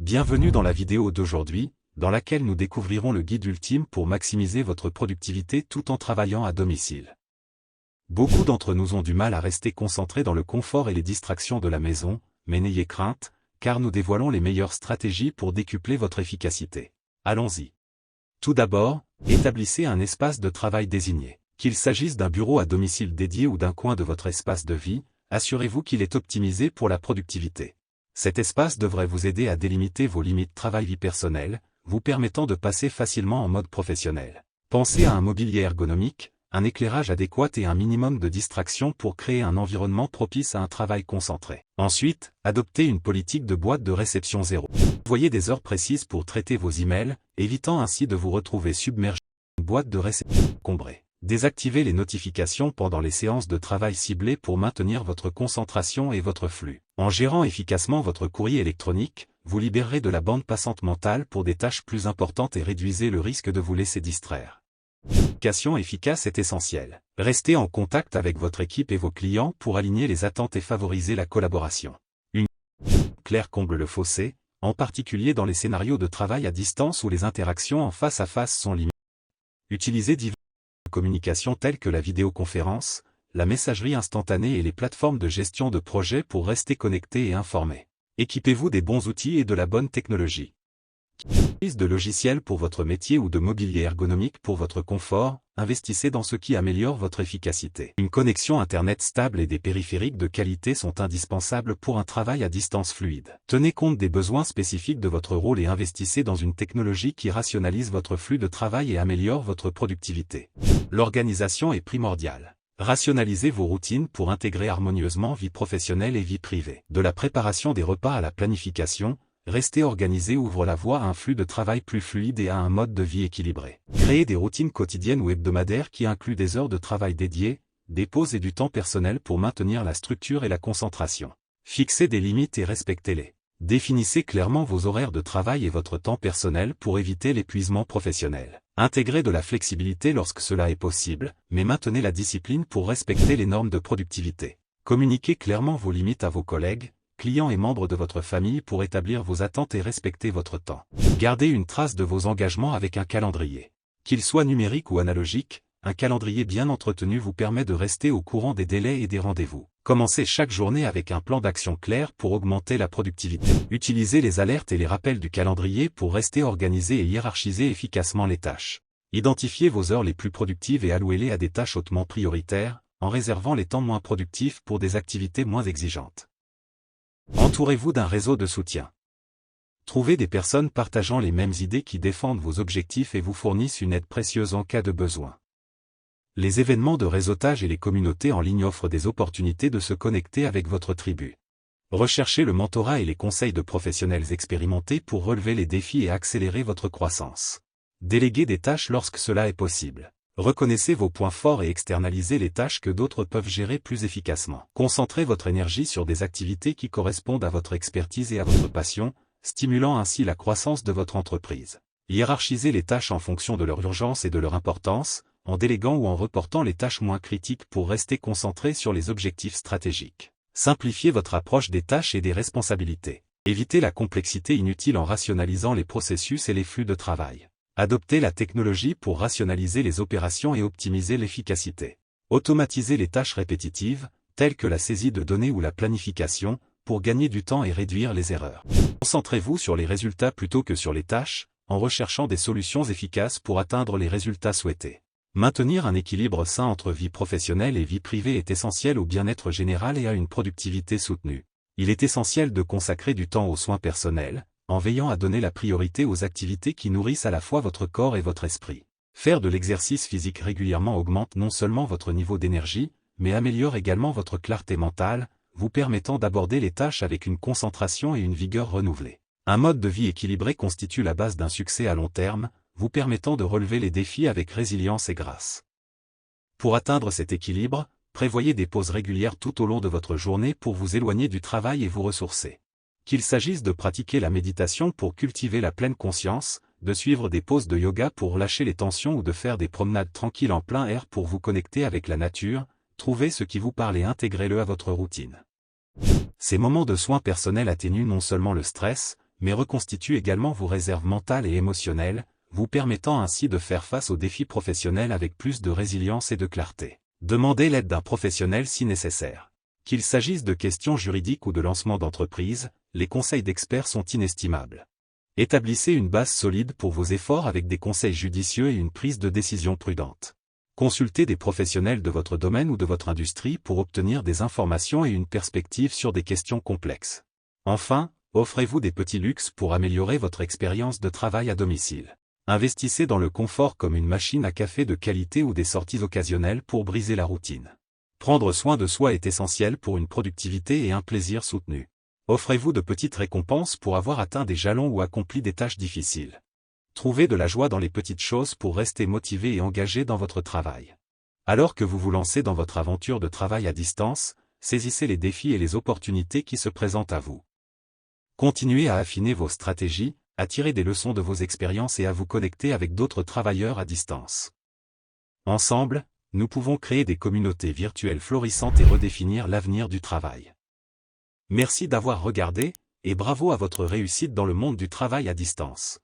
Bienvenue dans la vidéo d'aujourd'hui, dans laquelle nous découvrirons le guide ultime pour maximiser votre productivité tout en travaillant à domicile. Beaucoup d'entre nous ont du mal à rester concentrés dans le confort et les distractions de la maison, mais n'ayez crainte, car nous dévoilons les meilleures stratégies pour décupler votre efficacité. Allons-y. Tout d'abord, établissez un espace de travail désigné. Qu'il s'agisse d'un bureau à domicile dédié ou d'un coin de votre espace de vie, assurez-vous qu'il est optimisé pour la productivité. Cet espace devrait vous aider à délimiter vos limites travail-vie personnelle, vous permettant de passer facilement en mode professionnel. Pensez à un mobilier ergonomique, un éclairage adéquat et un minimum de distraction pour créer un environnement propice à un travail concentré. Ensuite, adoptez une politique de boîte de réception zéro. Voyez des heures précises pour traiter vos emails, évitant ainsi de vous retrouver submergé dans une boîte de réception encombrée. Désactivez les notifications pendant les séances de travail ciblées pour maintenir votre concentration et votre flux. En gérant efficacement votre courrier électronique, vous libérerez de la bande passante mentale pour des tâches plus importantes et réduisez le risque de vous laisser distraire. Communication efficace est essentielle. Restez en contact avec votre équipe et vos clients pour aligner les attentes et favoriser la collaboration. Une communication claire comble le fossé, en particulier dans les scénarios de travail à distance où les interactions en face à face sont limitées. Utilisez divers communication telles que la vidéoconférence, la messagerie instantanée et les plateformes de gestion de projets pour rester connecté et informé. Équipez-vous des bons outils et de la bonne technologie. Utilisez de logiciels pour votre métier ou de mobilier ergonomique pour votre confort, investissez dans ce qui améliore votre efficacité. Une connexion Internet stable et des périphériques de qualité sont indispensables pour un travail à distance fluide. Tenez compte des besoins spécifiques de votre rôle et investissez dans une technologie qui rationalise votre flux de travail et améliore votre productivité. L'organisation est primordiale. Rationalisez vos routines pour intégrer harmonieusement vie professionnelle et vie privée. De la préparation des repas à la planification, rester organisé ouvre la voie à un flux de travail plus fluide et à un mode de vie équilibré. Créez des routines quotidiennes ou hebdomadaires qui incluent des heures de travail dédiées, des pauses et du temps personnel pour maintenir la structure et la concentration. Fixez des limites et respectez-les. Définissez clairement vos horaires de travail et votre temps personnel pour éviter l'épuisement professionnel. Intégrez de la flexibilité lorsque cela est possible, mais maintenez la discipline pour respecter les normes de productivité. Communiquez clairement vos limites à vos collègues, clients et membres de votre famille pour établir vos attentes et respecter votre temps. Gardez une trace de vos engagements avec un calendrier. Qu'il soit numérique ou analogique, un calendrier bien entretenu vous permet de rester au courant des délais et des rendez-vous. Commencez chaque journée avec un plan d'action clair pour augmenter la productivité. Utilisez les alertes et les rappels du calendrier pour rester organisé et hiérarchiser efficacement les tâches. Identifiez vos heures les plus productives et allouez-les à des tâches hautement prioritaires, en réservant les temps moins productifs pour des activités moins exigeantes. Entourez-vous d'un réseau de soutien. Trouvez des personnes partageant les mêmes idées qui défendent vos objectifs et vous fournissent une aide précieuse en cas de besoin. Les événements de réseautage et les communautés en ligne offrent des opportunités de se connecter avec votre tribu. Recherchez le mentorat et les conseils de professionnels expérimentés pour relever les défis et accélérer votre croissance. Déléguez des tâches lorsque cela est possible. Reconnaissez vos points forts et externalisez les tâches que d'autres peuvent gérer plus efficacement. Concentrez votre énergie sur des activités qui correspondent à votre expertise et à votre passion, stimulant ainsi la croissance de votre entreprise. Hiérarchisez les tâches en fonction de leur urgence et de leur importance, en déléguant ou en reportant les tâches moins critiques pour rester concentré sur les objectifs stratégiques. Simplifiez votre approche des tâches et des responsabilités. Évitez la complexité inutile en rationalisant les processus et les flux de travail. Adoptez la technologie pour rationaliser les opérations et optimiser l'efficacité. Automatisez les tâches répétitives, telles que la saisie de données ou la planification, pour gagner du temps et réduire les erreurs. Concentrez-vous sur les résultats plutôt que sur les tâches, en recherchant des solutions efficaces pour atteindre les résultats souhaités. Maintenir un équilibre sain entre vie professionnelle et vie privée est essentiel au bien-être général et à une productivité soutenue. Il est essentiel de consacrer du temps aux soins personnels, en veillant à donner la priorité aux activités qui nourrissent à la fois votre corps et votre esprit. Faire de l'exercice physique régulièrement augmente non seulement votre niveau d'énergie, mais améliore également votre clarté mentale, vous permettant d'aborder les tâches avec une concentration et une vigueur renouvelées. Un mode de vie équilibré constitue la base d'un succès à long terme, vous permettant de relever les défis avec résilience et grâce. Pour atteindre cet équilibre, prévoyez des pauses régulières tout au long de votre journée pour vous éloigner du travail et vous ressourcer. Qu'il s'agisse de pratiquer la méditation pour cultiver la pleine conscience, de suivre des pauses de yoga pour lâcher les tensions ou de faire des promenades tranquilles en plein air pour vous connecter avec la nature, trouvez ce qui vous parle et intégrez-le à votre routine. Ces moments de soins personnels atténuent non seulement le stress, mais reconstitue également vos réserves mentales et émotionnelles, vous permettant ainsi de faire face aux défis professionnels avec plus de résilience et de clarté. Demandez l'aide d'un professionnel si nécessaire. Qu'il s'agisse de questions juridiques ou de lancement d'entreprise, les conseils d'experts sont inestimables. Établissez une base solide pour vos efforts avec des conseils judicieux et une prise de décision prudente. Consultez des professionnels de votre domaine ou de votre industrie pour obtenir des informations et une perspective sur des questions complexes. Enfin, offrez-vous des petits luxes pour améliorer votre expérience de travail à domicile. Investissez dans le confort comme une machine à café de qualité ou des sorties occasionnelles pour briser la routine. Prendre soin de soi est essentiel pour une productivité et un plaisir soutenu. Offrez-vous de petites récompenses pour avoir atteint des jalons ou accompli des tâches difficiles. Trouvez de la joie dans les petites choses pour rester motivé et engagé dans votre travail. Alors que vous vous lancez dans votre aventure de travail à distance, saisissez les défis et les opportunités qui se présentent à vous. Continuez à affiner vos stratégies, à tirer des leçons de vos expériences et à vous connecter avec d'autres travailleurs à distance. Ensemble, nous pouvons créer des communautés virtuelles florissantes et redéfinir l'avenir du travail. Merci d'avoir regardé, et bravo à votre réussite dans le monde du travail à distance.